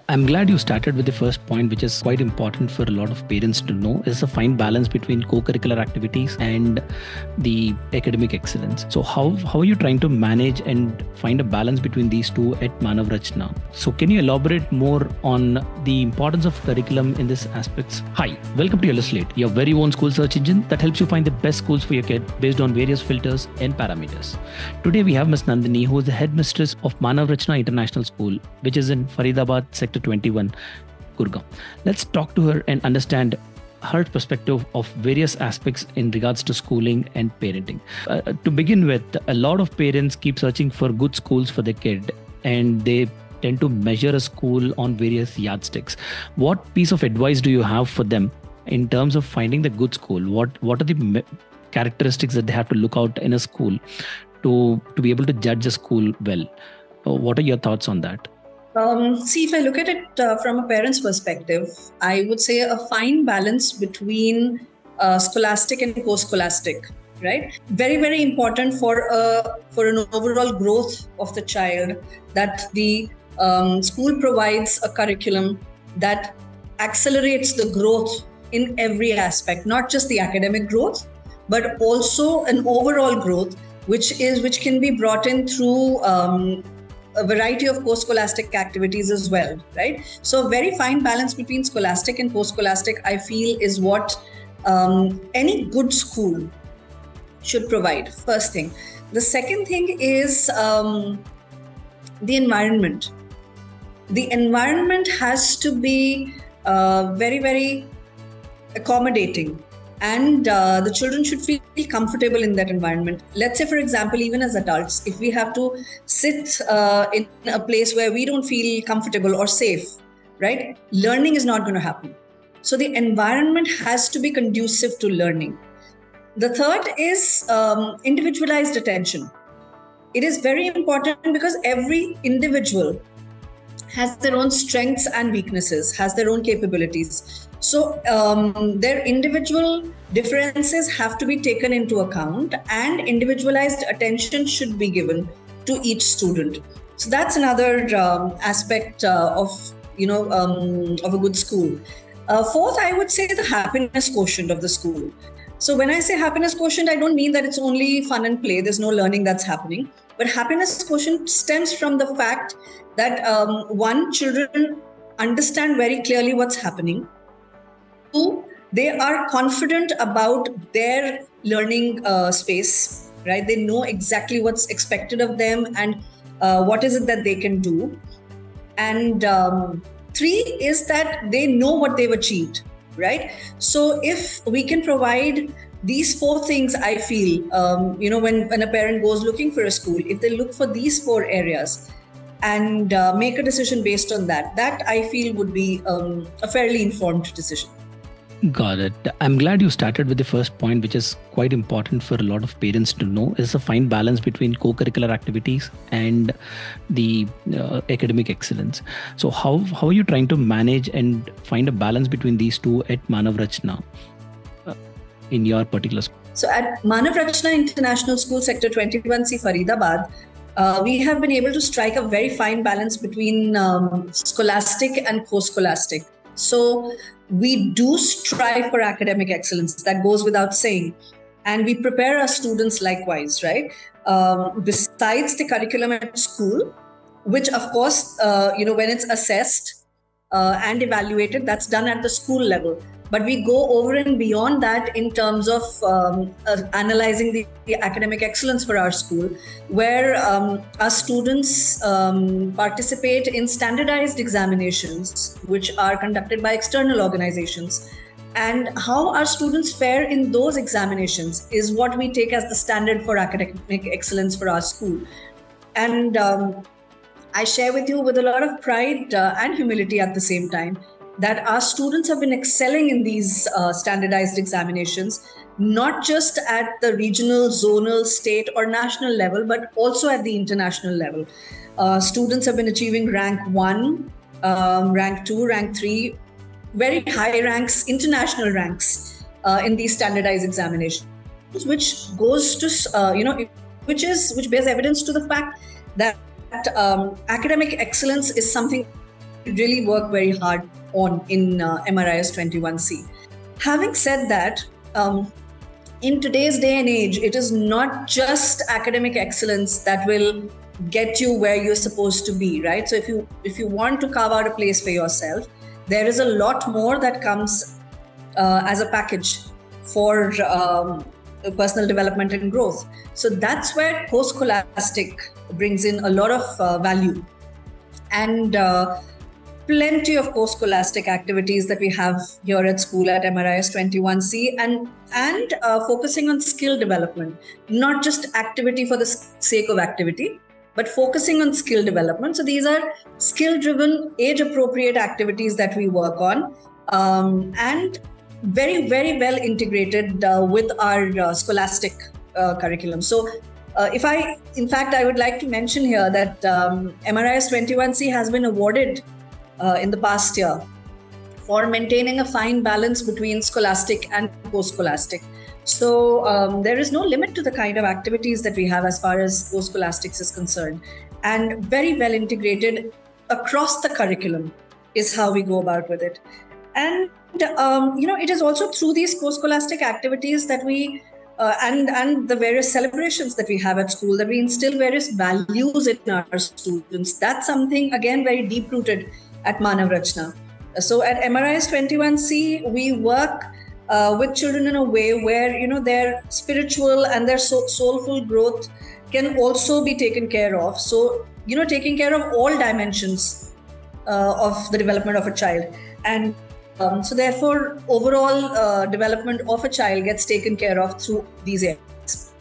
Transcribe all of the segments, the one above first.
I'm glad you started with the first point, which is quite important for a lot of parents to know, is a fine balance between co-curricular activities and the academic excellence. So how are you trying to manage and find a balance between these two at Manav Rachna? So can you elaborate more on the importance of curriculum in these aspects? Hi, welcome to Slate, your very own school search engine that helps you find the best schools for your kid based on various filters and parameters. Today we have Ms. Nandini, who is the headmistress of Manav Rachna International School, which is in Faridabad, Sector 21, Gurgaon. Let's talk to her and understand her perspective of various aspects in regards to schooling and parenting. To begin with, a lot of parents keep searching for good schools for their kid, and they tend to measure a school on various yardsticks. What piece of advice do you have for them in terms of finding the good school? What are the characteristics that they have to look out in a school to be able to judge a school well? What are your thoughts on that? If I look at it from a parent's perspective, I would say a fine balance between scholastic and post-scholastic, right? Very, very important for an overall growth of the child, that the school provides a curriculum that accelerates the growth in every aspect, not just the academic growth, but also an overall growth, which can be brought in through a variety of post-scholastic activities as well, right? So a very fine balance between scholastic and post-scholastic, I feel, is what any good school should provide, first thing. The second thing is the environment. The environment has to be very, very accommodating. And the children should feel comfortable in that environment. Let's say, for example, even as adults, if we have to sit in a place where we don't feel comfortable or safe, right? Learning is not going to happen. So the environment has to be conducive to learning. The third is individualized attention. It is very important because every individual has their own strengths and weaknesses, has their own capabilities. So their individual differences have to be taken into account, and individualized attention should be given to each student. So that's another aspect of a good school. Fourth, I would say the happiness quotient of the school. So when I say happiness quotient, I don't mean that it's only fun and play. There's no learning that's happening. But happiness quotient stems from the fact that children understand very clearly what's happening. Two, they are confident about their learning space, right? They know exactly what's expected of them and what is it that they can do. And three is that they know what they've achieved, right? So if we can provide these four things, I feel, when a parent goes looking for a school, if they look for these four areas and make a decision based on that I feel would be a fairly informed decision. Got it. I'm glad you started with the first point, which is quite important for a lot of parents to know, is a fine balance between co-curricular activities and the academic excellence. So how are you trying to manage and find a balance between these two at Manav Rachna in your particular school? So at Manav Rachna International School, Sector 21C, Faridabad, we have been able to strike a very fine balance between scholastic and post-scholastic. So we do strive for academic excellence, that goes without saying. And we prepare our students likewise, right? Besides the curriculum at school, which of course, when it's assessed and evaluated, that's done at the school level. But we go over and beyond that in terms of analyzing the academic excellence for our school, where our students participate in standardized examinations, which are conducted by external organizations. And how our students fare in those examinations is what we take as the standard for academic excellence for our school. And I share with you with a lot of pride and humility at the same time that our students have been excelling in these standardized examinations, not just at the regional, zonal, state or national level, but also at the international level. Students have been achieving rank 1, rank 2, rank 3, very high ranks, international ranks in these standardized examinations, which goes to, which bears evidence to the fact that academic excellence is something really work very hard on in MRIS 21C. Having said that, in today's day and age, it is not just academic excellence that will get you where you're supposed to be, right? So if you want to carve out a place for yourself, there is a lot more that comes as a package for personal development and growth. So that's where co-scholastic brings in a lot of value, and plenty of co-scholastic activities that we have here at school at MRIS 21C, and focusing on skill development, not just activity for the sake of activity, but focusing on skill development. So these are skill-driven, age-appropriate activities that we work on, and very, very well integrated with our scholastic curriculum. So in fact, I would like to mention here that MRIS 21C has been awarded in the past year for maintaining a fine balance between scholastic and post-scholastic. So there is no limit to the kind of activities that we have as far as post-scholastics is concerned, and very well integrated across the curriculum is how we go about with it. And it is also through these post-scholastic activities that we and the various celebrations that we have at school that we instill various values in our students. That's something, again, very deep-rooted at Manav Rachna. So at MRIS 21C, we work with children in a way where their spiritual and their soulful growth can also be taken care of. So taking care of all dimensions of the development of a child, and so therefore overall development of a child gets taken care of through these areas.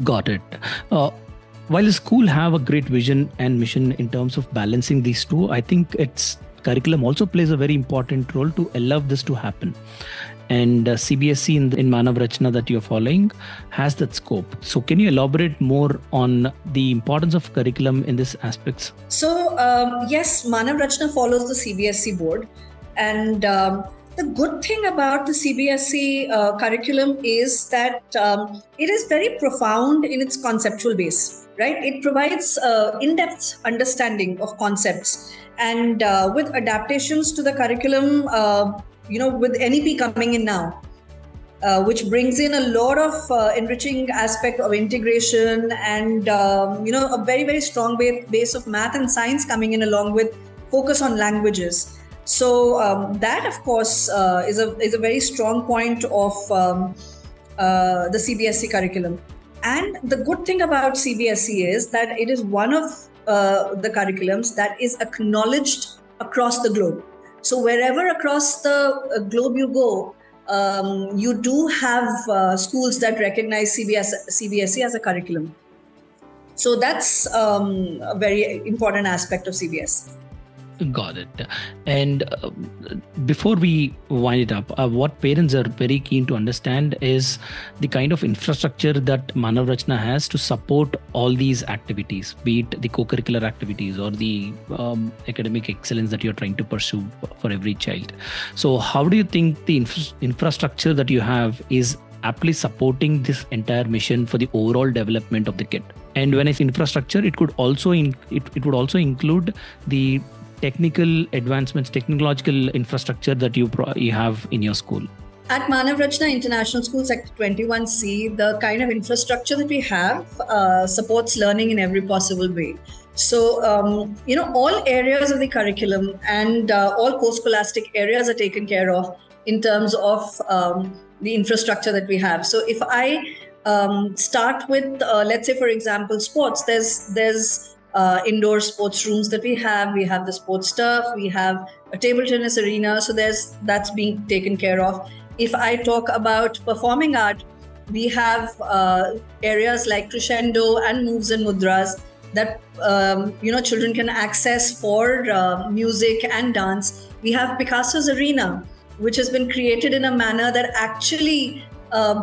Got it. While the school have a great vision and mission in terms of balancing these two, I think its curriculum also plays a very important role to allow this to happen. And CBSE in Manav Rachna that you're following has that scope. So can you elaborate more on the importance of curriculum in these aspects? So yes, Manav Rachna follows the CBSE board. And the good thing about the CBSE curriculum is that it is very profound in its conceptual base, right? It provides in-depth understanding of concepts, and with adaptations to the curriculum, with NEP coming in now, which brings in a lot of enriching aspect of integration, and a very, very strong base of math and science coming in, along with focus on languages. So that, of course, is a very strong point of the CBSE curriculum. And the good thing about CBSE is that it is one of the curriculums that is acknowledged across the globe. So wherever across the globe you go, you do have schools that recognize CBSE as a curriculum. So that's a very important aspect of CBSE. Got it. And before we wind it up, what parents are very keen to understand is the kind of infrastructure that Manav Rachna has to support all these activities, be it the co-curricular activities or the academic excellence that you're trying to pursue for every child. So how do you think the infrastructure that you have is aptly supporting this entire mission for the overall development of the kid? And when I say infrastructure, it could also it would also include the technical advancements, technological infrastructure that you have in your school. At Manav Rachna International School Sector 21C, the kind of infrastructure that we have supports learning in every possible way. So, all areas of the curriculum and all post-scholastic areas are taken care of in terms of the infrastructure that we have. So if I start with, let's say, for example, sports, there's indoor sports rooms that we have the sports turf, we have a table tennis arena, so that's being taken care of. If I talk about performing art, we have areas like crescendo and moves and mudras that children can access for music and dance. We have Picasso's arena, which has been created in a manner that actually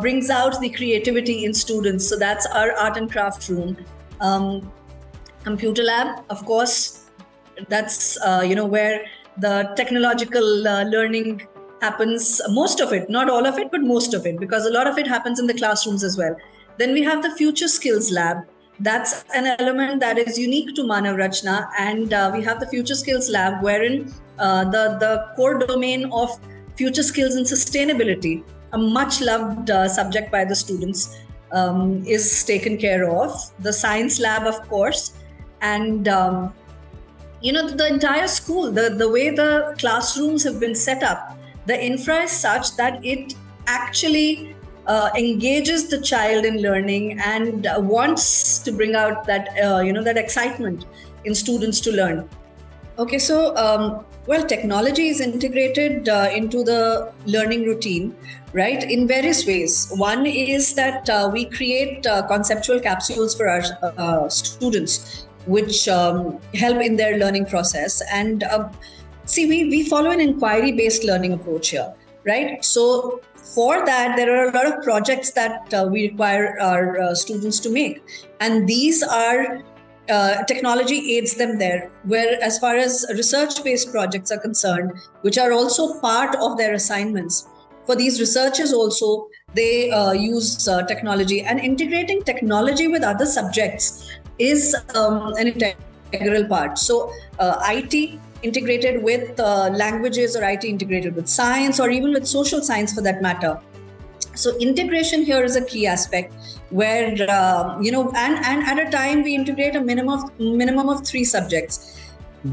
brings out the creativity in students. So that's our art and craft room. Computer lab, of course, that's where the technological learning happens. Most of it, not all of it, but most of it, because a lot of it happens in the classrooms as well. Then we have the future skills lab, That's an element that is unique to Manav Rachna. And we have the Future Skills Lab, wherein the core domain of future skills and sustainability, a much loved subject by the students, is taken care of. The Science Lab, of course, and the entire school, the way the classrooms have been set up, the infra is such that it actually engages the child in learning and wants to bring out that that excitement in students to learn. Okay, so technology is integrated into the learning routine, right, in various ways. One is that we create conceptual capsules for our students, which help in their learning process. And we follow an inquiry-based learning approach here, right? So for that, there are a lot of projects that we require our students to make. And these are technology aids them there, where as far as research-based projects are concerned, which are also part of their assignments. For these researchers also, they use technology, and integrating technology with other subjects is an integral part. So IT integrated with languages, or IT integrated with science, or even with social science for that matter. So integration here is a key aspect where, and at a time we integrate a minimum of 3 subjects.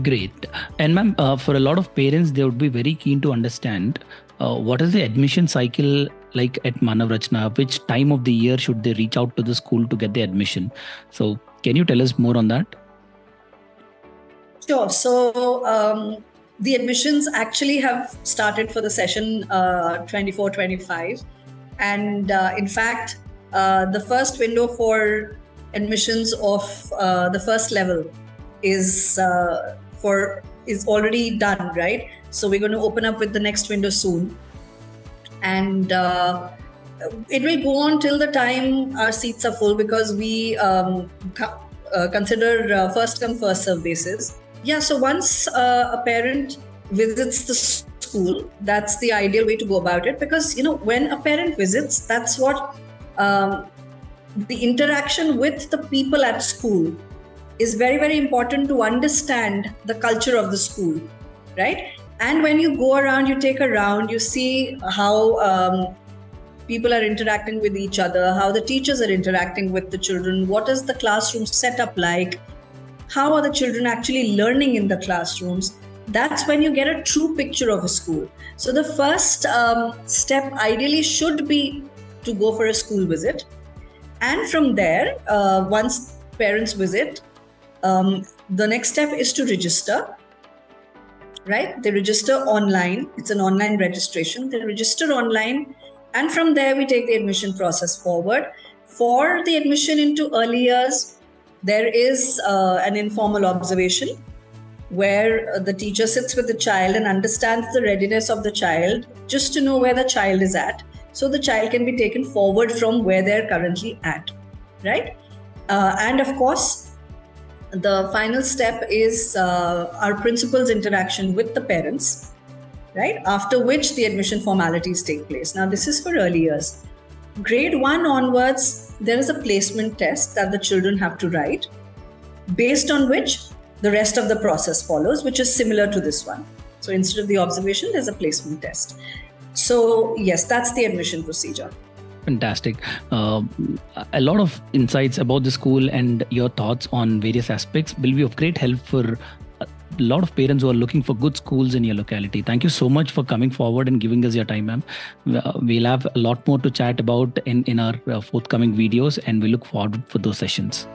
Great. And ma'am, for a lot of parents, they would be very keen to understand what is the admission cycle like at Manav Rachna? Which time of the year should they reach out to the school to get the admission? So can you tell us more on that? Sure. So the admissions actually have started for the session 24-25. And in fact, the first window for admissions of the first level is already done, right? So we're going to open up with the next window soon. And it will go on till the time our seats are full, because we consider first come, first serve basis. Yeah, so once a parent visits the school, that's the ideal way to go about it, because when a parent visits, that's what the interaction with the people at school is very, very important to understand the culture of the school, right? And when you go around, you take a round, you see how people are interacting with each other, how the teachers are interacting with the children, what is the classroom setup like, how are the children actually learning in the classrooms. That's when you get a true picture of a school. So the first step ideally should be to go for a school visit. And from there, once parents visit, the next step is to register, right? They register online. It's an online registration. They register online. And from there, we take the admission process forward. For the admission into early years, there is an informal observation where the teacher sits with the child and understands the readiness of the child, just to know where the child is at, so the child can be taken forward from where they're currently at, right? And of course, the final step is our principal's interaction with the parents, right? After which the admission formalities take place. Now, this is for early years. Grade 1 onwards, there is a placement test that the children have to write, based on which the rest of the process follows, which is similar to this one. So instead of the observation, there's a placement test. So yes, that's the admission procedure. Fantastic. A lot of insights about the school and your thoughts on various aspects will be of great help for a lot of parents who are looking for good schools in your locality. Thank you so much for coming forward and giving us your time, ma'am. We'll have a lot more to chat about in our forthcoming videos, and we look forward for those sessions.